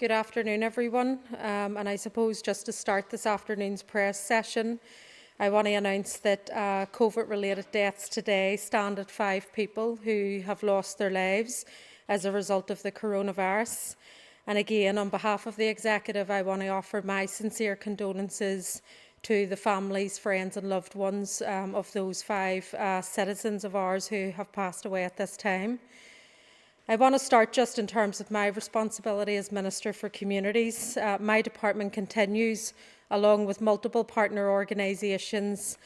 Good afternoon, everyone. And I suppose just to start this afternoon's press session, I want to announce that COVID-related deaths today stand at 5 people who have lost their lives as a result of the coronavirus. And again, on behalf of the Executive, I want to offer my sincere condolences to the families, friends and loved ones of those 5 citizens of ours who have passed away at this time. I want to start just in terms of my responsibility as Minister for Communities. My department continues, along with multiple partner organisations,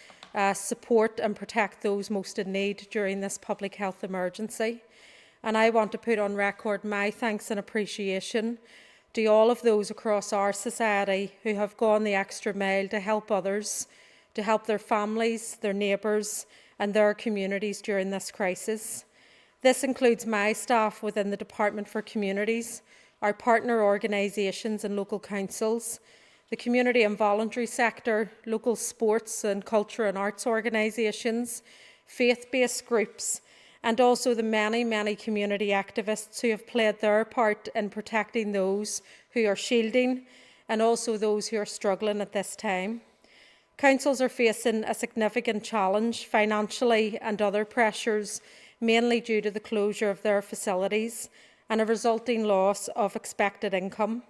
support and protect those most in need during this public health emergency. And I want to put on record my thanks and appreciation to all of those across our society who have gone the extra mile to help others, to help their families, their neighbours and their communities during this crisis. This includes my staff within the Department for Communities, our partner organisations and local councils, the community and voluntary sector, local sports and culture and arts organisations, faith-based groups, and also the many community activists who have played their part in protecting those who are shielding and also those who are struggling at this time. Councils are facing a significant challenge financially and other pressures, mainly due to the closure of their facilities and a resulting loss of expected income.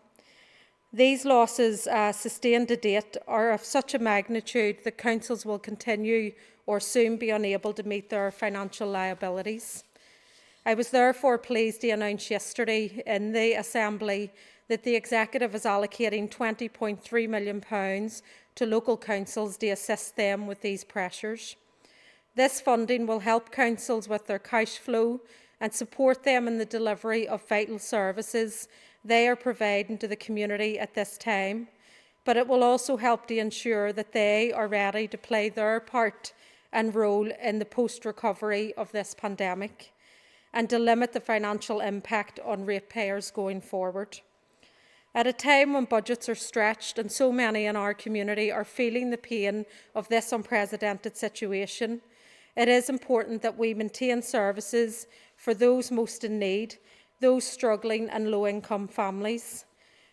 These losses sustained to date are of such a magnitude that councils will continue or soon be unable to meet their financial liabilities. I was therefore pleased to announce yesterday in the Assembly that the Executive is allocating £20.3 million to local councils to assist them with these pressures. This funding will help councils with their cash flow and support them in the delivery of vital services they are providing to the community at this time, but it will also help to ensure that they are ready to play their part and role in the post-recovery of this pandemic and to limit the financial impact on ratepayers going forward. At a time when budgets are stretched and so many in our community are feeling the pain of this unprecedented situation, it is important that we maintain services for those most in need, those struggling and low-income families.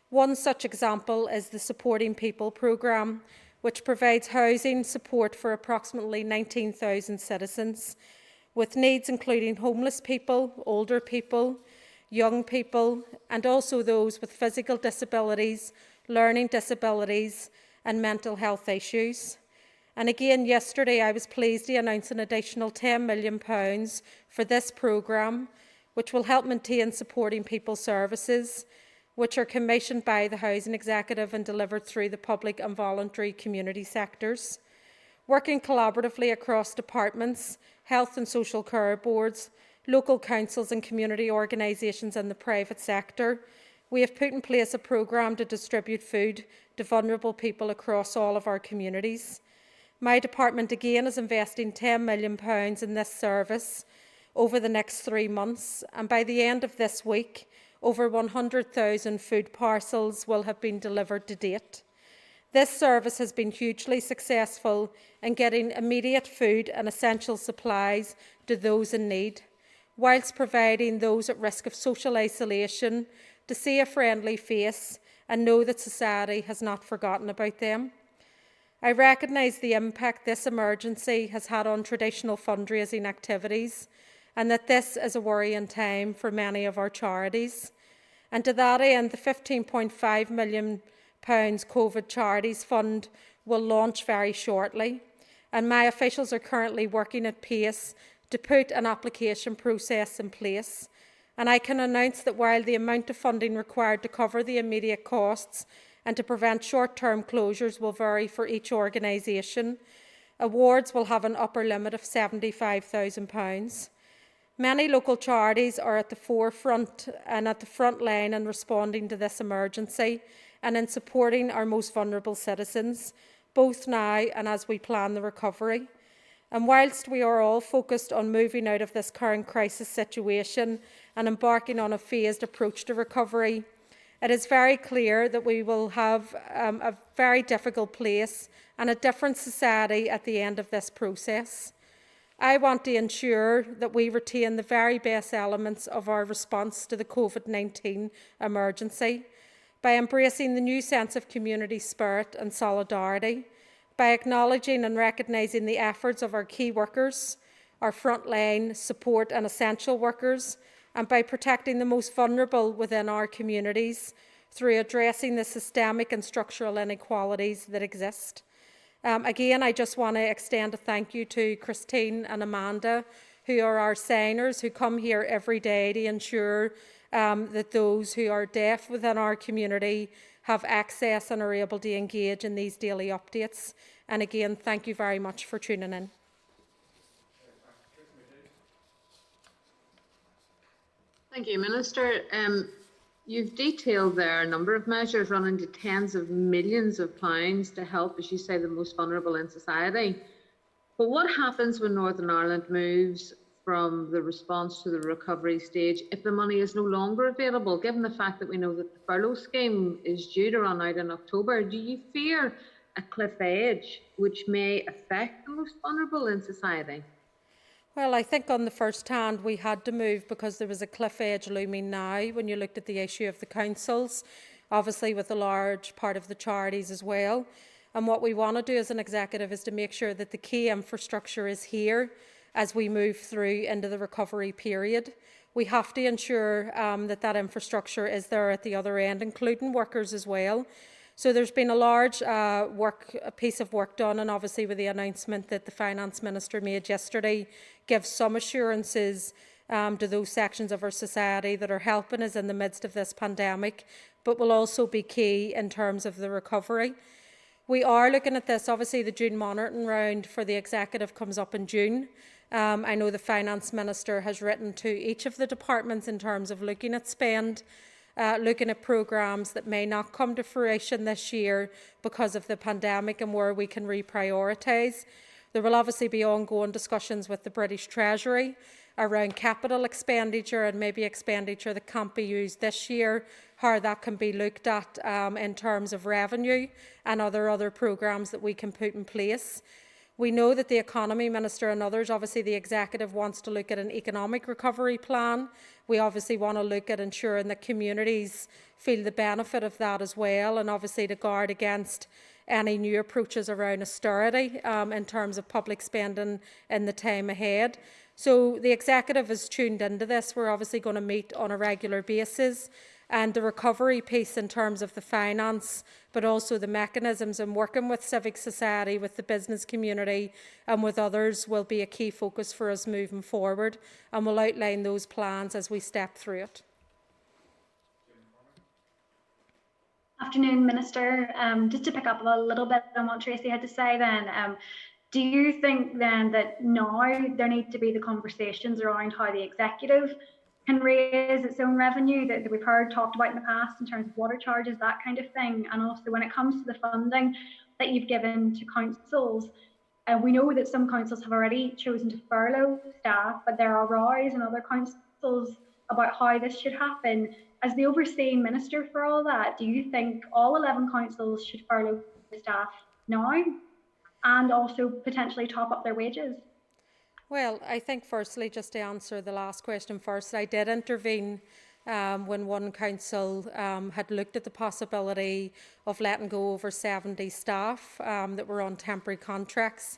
One such example is the Supporting People programme, which provides housing support for approximately 19,000 citizens, with needs including homeless people, older people, young people, and also those with physical disabilities, learning disabilities, and mental health issues. And again, yesterday I was pleased to announce an additional £10 million for this programme, which will help maintain Supporting People services, which are commissioned by the Housing Executive and delivered through the public and voluntary community sectors. Working collaboratively across departments, health and social care boards, local councils and community organisations and the private sector, we have put in place a programme to distribute food to vulnerable people across all of our communities. My department again is investing £10 million in this service over the next 3 months, and by the end of this week, over 100,000 food parcels will have been delivered to date. This service has been hugely successful in getting immediate food and essential supplies to those in need, whilst providing those at risk of social isolation to see a friendly face and know that society has not forgotten about them. I recognise the impact this emergency has had on traditional fundraising activities and that this is a worrying time for many of our charities. And to that end, the £15.5 million COVID Charities Fund will launch very shortly, and my officials are currently working at pace to put an application process in place. And I can announce that while the amount of funding required to cover the immediate costs and to prevent short-term closures will vary for each organisation, awards will have an upper limit of £75,000. Many local charities are at the forefront and at the front line in responding to this emergency and in supporting our most vulnerable citizens, both now and as we plan the recovery. And whilst we are all focused on moving out of this current crisis situation and embarking on a phased approach to recovery, it is very clear that we will have a very difficult place and a different society at the end of this process. I want to ensure that we retain the very best elements of our response to the COVID-19 emergency. by embracing the new sense of community spirit and solidarity, by acknowledging and recognising the efforts of our key workers, our frontline support and essential workers, and by protecting the most vulnerable within our communities through addressing the systemic and structural inequalities that exist. Again, I just want to extend a thank you to Christine and Amanda, who are our signers, who come here every day to ensure that those who are deaf within our community have access and are able to engage in these daily updates. And again, thank you very much for tuning in. Thank you, Minister. You've detailed there a number of measures running to tens of millions of pounds to help, as you say, the most vulnerable in society. But what happens when Northern Ireland moves from the response to the recovery stage if the money is no longer available, given the fact that we know that the furlough scheme is due to run out in October? Do you fear a cliff edge which may affect the most vulnerable in society? Well, I think on the first hand we had to move because there was a cliff edge looming now when you looked at the issue of the councils, obviously with a large part of the charities as well. And what we want to do as an executive is to make sure that the key infrastructure is here as we move through into the recovery period. We have to ensure that infrastructure is there at the other end, including workers as well. So there's been a large piece of work done, and obviously with the announcement that the Finance Minister made yesterday gives some assurances to those sections of our society that are helping us in the midst of this pandemic, but will also be key in terms of the recovery. We are looking at this. Obviously the June monitoring round for the executive comes up in June. I know the Finance Minister has written to each of the departments in terms of looking at spend, looking at programmes that may not come to fruition this year because of the pandemic and where we can reprioritise. There will obviously be ongoing discussions with the British Treasury around capital expenditure and maybe expenditure that can't be used this year, how that can be looked at in terms of revenue and other programmes that we can put in place. We know that the Economy Minister and others, obviously the Executive wants to look at an economic recovery plan. We obviously want to look at ensuring that communities feel the benefit of that as well, and obviously to guard against any new approaches around austerity in terms of public spending in the time ahead. So the Executive is tuned into this. We're obviously going to meet on a regular basis, and the recovery piece in terms of the finance, but also the mechanisms and working with civic society, with the business community and with others will be a key focus for us moving forward, and we'll outline those plans as we step through it. Afternoon, Minister. Just to pick up a little bit on what Tracy had to say then, do you think then that now there need to be the conversations around how the executive can raise its own revenue that we've heard talked about in the past in terms of water charges, that kind of thing, and also when it comes to the funding that you've given to councils? We know that some councils have already chosen to furlough staff, but there are rows in other councils about how this should happen. As the overseeing minister for all that, do you think all 11 councils should furlough staff now and also potentially top up their wages? Well, I think firstly, just to answer the last question first, I did intervene when one council had looked at the possibility of letting go over 70 staff that were on temporary contracts.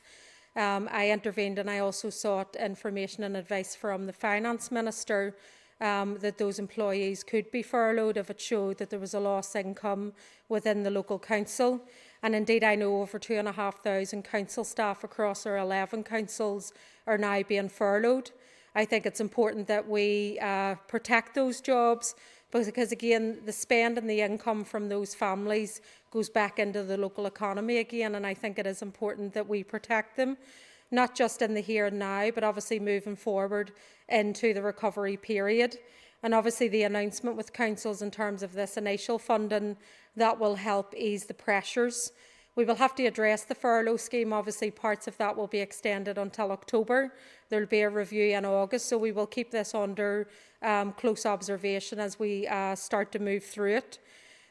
I intervened, and I also sought information and advice from the Finance Minister that those employees could be furloughed if it showed that there was a lost income within the local council. And indeed, I know over 2,500 council staff across our 11 councils are now being furloughed. I think it's important that we protect those jobs, because again, the spend and the income from those families goes back into the local economy again, and I think it is important that we protect them, not just in the here and now, but obviously moving forward into the recovery period. And obviously the announcement with councils in terms of this initial funding, that will help ease the pressures. We will have to address the furlough scheme. Obviously parts of that will be extended until October. There will be a review in August, so we will keep this under close observation as we start to move through it.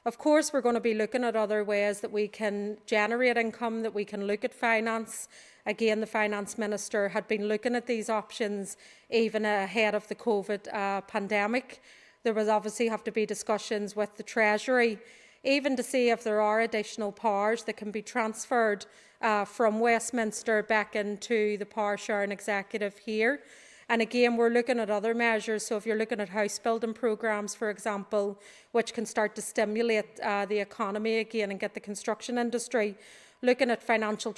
Of course, we're going to be looking at other ways that we can generate income, that we can look at finance. Again, the Finance Minister had been looking at these options even ahead of the COVID pandemic. There will obviously have to be discussions with the Treasury even to see if there are additional powers that can be transferred from Westminster back into the power sharing executive here. And again, we're looking at other measures. So if you're looking at house building programmes, for example, which can start to stimulate the economy again and get the construction industry, looking at financial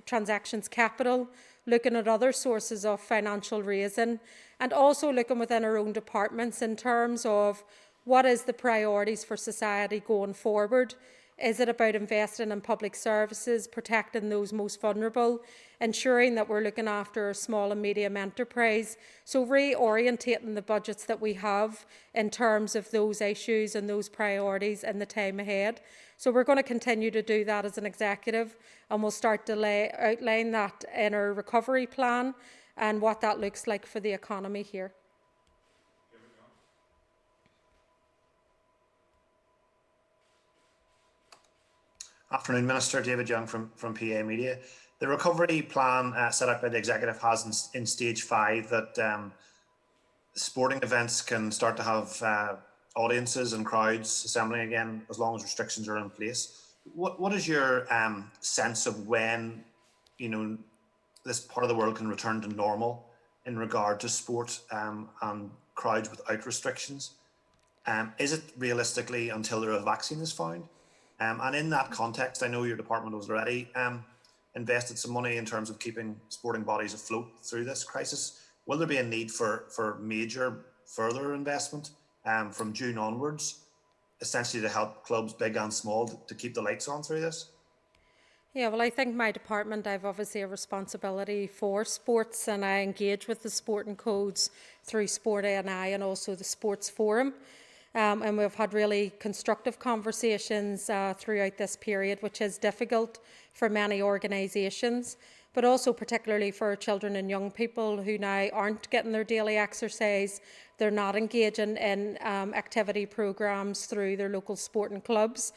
transactions capital, looking at other sources of financial raising, and also looking within our own departments in terms of what is the priorities for society going forward. Is it about investing in public services, protecting those most vulnerable, ensuring that we're looking after small and medium enterprise? So reorientating the budgets that we have in terms of those issues and those priorities in the time ahead. So we're going to continue to do that as an executive, and we'll start to outline that in our recovery plan and what that looks like for the economy here. Afternoon, Minister. David Young from PA Media. The recovery plan set out by the Executive has in stage 5 that sporting events can start to have audiences and crowds assembling again as long as restrictions are in place. What is your sense of when, you know, this part of the world can return to normal in regard to sport and crowds without restrictions? Is it realistically until a vaccine is found? And in that context, I know your department has already invested some money in terms of keeping sporting bodies afloat through this crisis. Will there be a need for major further investment from June onwards, essentially to help clubs big and small to keep the lights on through this? Yeah, well, I think my department, I've obviously a responsibility for sports, and I engage with the sporting codes through Sport ANI and also the Sports Forum. And we've had really constructive conversations throughout this period, which is difficult for many organisations, but also particularly for children and young people who now aren't getting their daily exercise. They're not engaging in activity programmes through their local sporting clubs.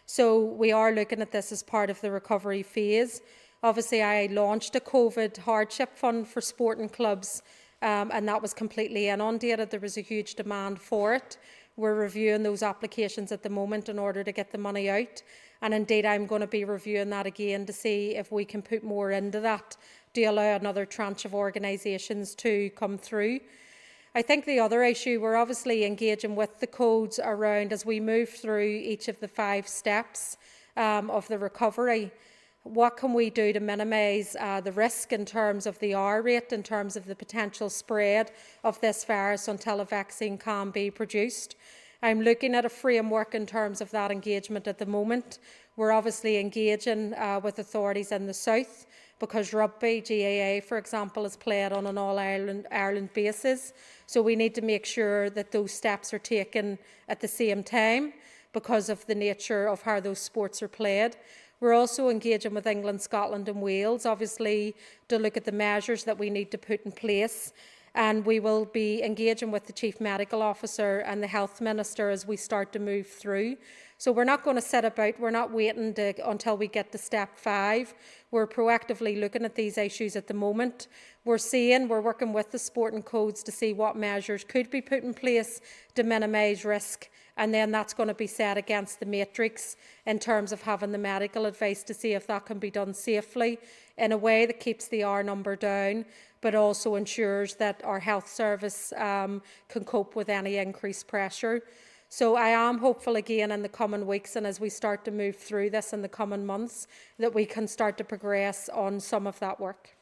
So we are looking at this as part of the recovery phase. Obviously, I launched a COVID hardship fund for sporting clubs, and that was completely inundated. There was a huge demand for it. We're reviewing those applications at the moment in order to get the money out. And indeed, I'm going to be reviewing that again to see if we can put more into that to allow another tranche of organisations to come through. I think the other issue, we're obviously engaging with the codes around as we move through each of the 5 steps of the recovery. What can we do to minimise the risk in terms of the R rate, in terms of the potential spread of this virus until a vaccine can be produced? I'm looking at a framework in terms of that engagement at the moment. We're obviously engaging with authorities in the south because rugby, GAA, for example, is played on an all-Ireland basis. So we need to make sure that those steps are taken at the same time because of the nature of how those sports are played. We're also engaging with England, Scotland and Wales, obviously, to look at the measures that we need to put in place. And we will be engaging with the Chief Medical Officer and the Health Minister as we start to move through. So we're not going to sit about, we're not waiting until we get to step 5. We're proactively looking at these issues at the moment. We're working with the sporting codes to see what measures could be put in place to minimise risk. And then that's going to be set against the matrix in terms of having the medical advice to see if that can be done safely in a way that keeps the R number down, but also ensures that our health service can cope with any increased pressure. So I am hopeful again in the coming weeks and as we start to move through this in the coming months that we can start to progress on some of that work.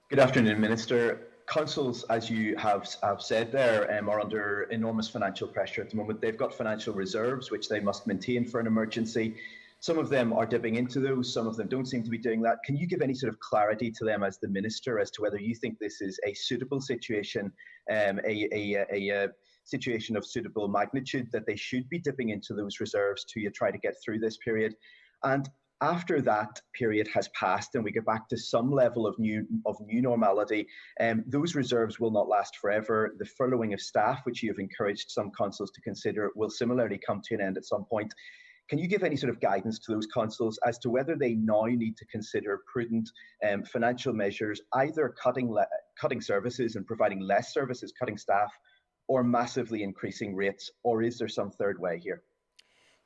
Good afternoon, Minister. Councils, as you have said there, are under enormous financial pressure at the moment. They've got financial reserves, which they must maintain for an emergency. Some of them are dipping into those, some of them don't seem to be doing that. Can you give any sort of clarity to them as the Minister as to whether you think this is a suitable situation, a situation of suitable magnitude, that they should be dipping into those reserves to try to get through this period? And after that period has passed and we get back to some level of new normality, those reserves will not last forever. The furloughing of staff, which you have encouraged some councils to consider, will similarly come to an end at some point. Can you give any sort of guidance to those councils as to whether they now need to consider prudent financial measures, either cutting services and providing less services, cutting staff, or massively increasing rates, or is there some third way here?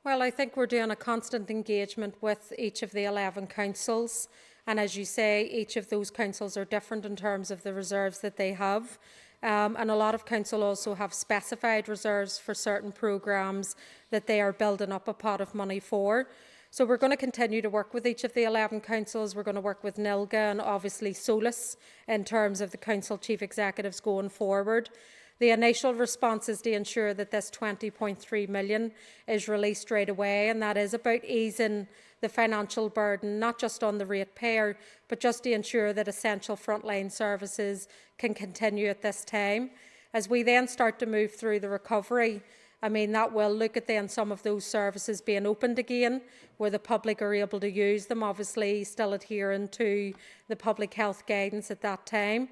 Well, I think we're doing a constant engagement with each of the 11 councils. And as you say, each of those councils are different in terms of the reserves that they have. And a lot of council also have specified reserves for certain programmes that they are building up a pot of money for. So we're going to continue to work with each of the 11 councils. We're going to work with NILGA and obviously SOLAS in terms of the council chief executives going forward. The initial response is to ensure that this 20.3 million is released right away, and that is about easing the financial burden, not just on the ratepayer, but just to ensure that essential frontline services can continue at this time. As we then start to move through the recovery, I mean, that will look at then some of those services being opened again, where the public are able to use them, obviously still adhering to the public health guidance at that time.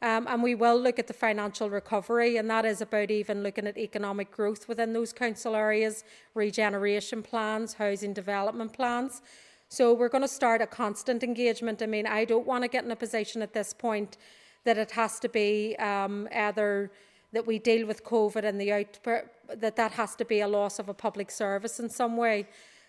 And we will look at the financial recovery, and that is about even looking at economic growth within those council areas, regeneration plans, housing development plans. So we're going to start a constant engagement. I mean, I don't want to get in a position at this point that it has to be either that we deal with COVID and the outbreak, that has to be a loss of a public service in some way.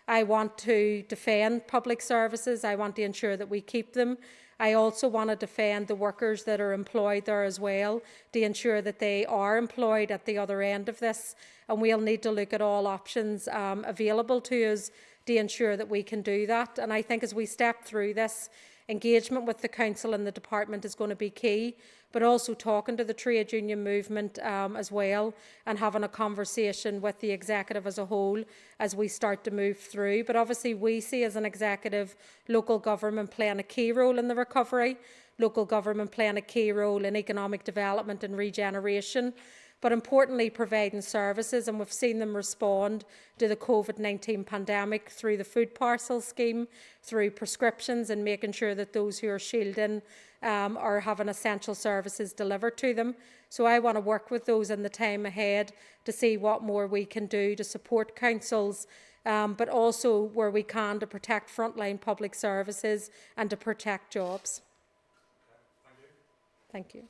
I want to defend public services. I want to ensure that we keep them. I also want to defend the workers that are employed there as well, to ensure that they are employed at the other end of this. And we'll need to look at all options available to us to ensure that we can do that. And I think as we step through this, engagement with the council and the department is going to be key, but also talking to the trade union movement as well, and having a conversation with the executive as a whole as we start to move through. But obviously we see as an executive local government playing a key role in the recovery, local government playing a key role in economic development and regeneration, but importantly providing services, and we've seen them respond to the COVID-19 pandemic through the food parcel scheme, through prescriptions, and making sure that those who are shielding are having essential services delivered to them. So I want to work with those in the time ahead to see what more we can do to support councils, but also where we can to protect frontline public services and to protect jobs. Thank you.